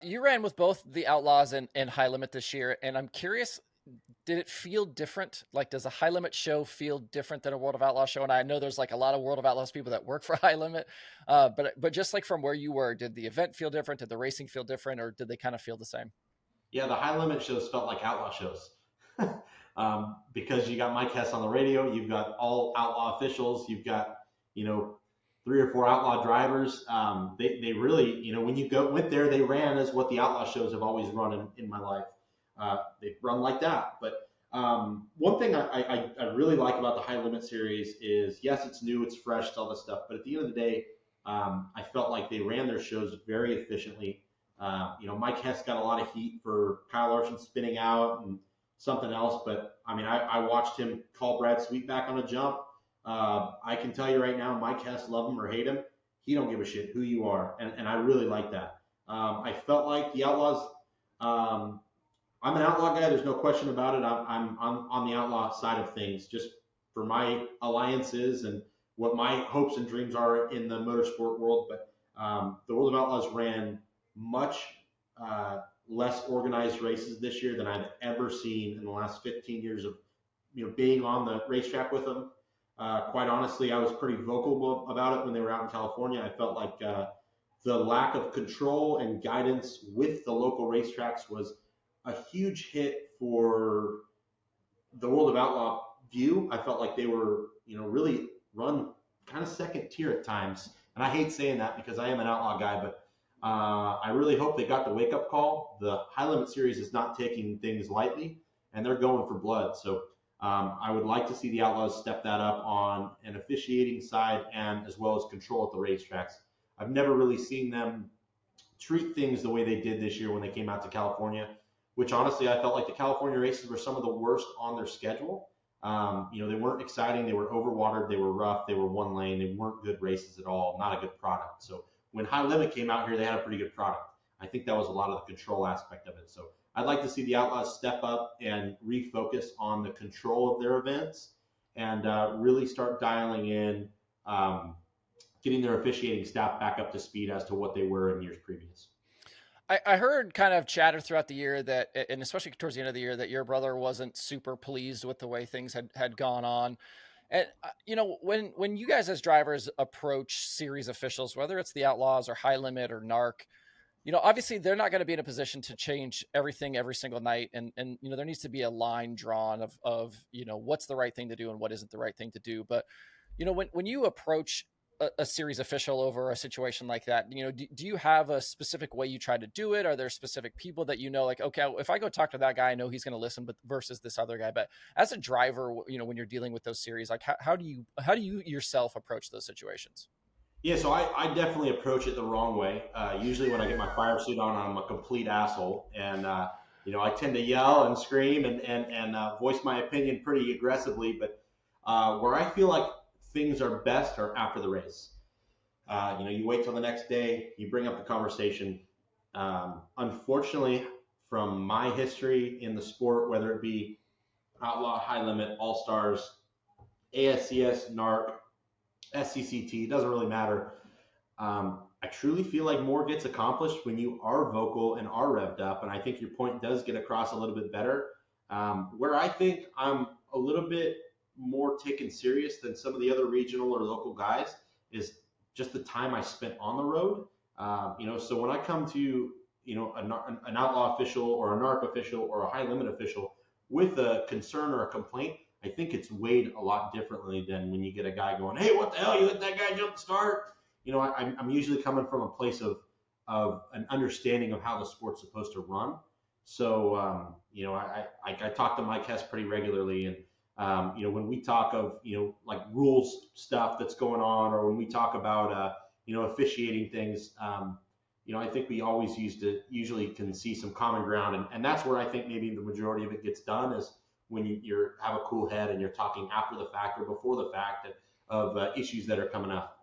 You ran with both the Outlaws and High Limit this year, and I'm curious, did it feel different? Like, does a High Limit show feel different than a World of Outlaws show? And I know there's like a lot of World of Outlaws people that work for High Limit, but just like from where you were, did the event feel different? Did the racing feel different, or did they kind of feel the same? Yeah, the high limit shows felt like outlaw shows. Because you got Mike Hess on the radio, you've got all outlaw officials, you've got, you know, three or four outlaw drivers. They really, when you went there, they ran as what the outlaw shows have always run in my life. They've run like that. But one thing I really like about the high limit series is, yes, it's new, it's fresh, all this stuff. But at the end of the day, I felt like they ran their shows very efficiently. Mike Hess got a lot of heat for Kyle Larson spinning out and something else, but I mean, I watched him call Brad Sweet back on a jump. I can tell you right now, Mike Hess, love him or hate him, he don't give a shit who you are, and I really like that. I felt like the Outlaws. Um, I'm an outlaw guy. There's no question about it. I'm on the outlaw side of things, just for my alliances and what my hopes and dreams are in the motorsport world. But the World of Outlaws ran much less organized races this year than I've ever seen in the last 15 years of being on the racetrack with them. Quite honestly, I was pretty vocal about it when they were out in California. I felt like the lack of control and guidance with the local racetracks was a huge hit for the World of Outlaw view. I felt like they were, really run kind of second tier at times. And I hate saying that because I am an outlaw guy, but I really hope they got the wake up call. The High Limit Series is not taking things lightly, and they're going for blood. So I would like to see the Outlaws step that up on an officiating side and as well as control at the racetracks. I've never really seen them treat things the way they did this year when they came out to California, which honestly I felt like the California races were some of the worst on their schedule. They weren't exciting, they were overwatered, they were rough, they were one lane, they weren't good races at all, not a good product. So when High Limit came out here, they had a pretty good product. I think that was a lot of the control aspect of it. So I'd like to see the Outlaws step up and refocus on the control of their events and really start dialing in, getting their officiating staff back up to speed as to what they were in years previous. I heard kind of chatter throughout the year that, and especially towards the end of the year, that your brother wasn't super pleased with the way things had gone on. And when you guys as drivers approach series officials, whether it's the Outlaws or High Limit or NARC, obviously they're not going to be in a position to change everything every single night, and there needs to be a line drawn of what's the right thing to do and what isn't the right thing to do. But when you approach a series official over a situation like that, do you have a specific way you try to do it? Are there specific people that like, okay, if I go talk to that guy, I know he's going to listen, but versus this other guy? But as a driver, when you're dealing with those series, like how do you yourself approach those situations? Yeah, so I definitely approach it the wrong way. Usually, when I get my fire suit on, I'm a complete asshole, and I tend to yell and scream and voice my opinion pretty aggressively. But where I feel like things are best are after the race. You wait till the next day, you bring up the conversation. Unfortunately, from my history in the sport, whether it be outlaw, high limit, all stars, ASCS, NARC, SCCT, doesn't really matter. I truly feel like more gets accomplished when you are vocal and are revved up, and I think your point does get across a little bit better. Where I think I'm a little bit more taken serious than some of the other regional or local guys is just the time I spent on the road. So when I come to an outlaw official or a NARC official or a high limit official with a concern or a complaint, I think it's weighed a lot differently than when you get a guy going, "Hey, what the hell? You let that guy jump the start?" I'm usually coming from a place of an understanding of how the sport's supposed to run. So, I talk to Mike Hess pretty regularly, and when we talk of like rules stuff that's going on, or when we talk about officiating things, I think we always usually can see some common ground, and that's where I think maybe the majority of it gets done is when you have a cool head and you're talking after the fact or before the fact of issues that are coming up.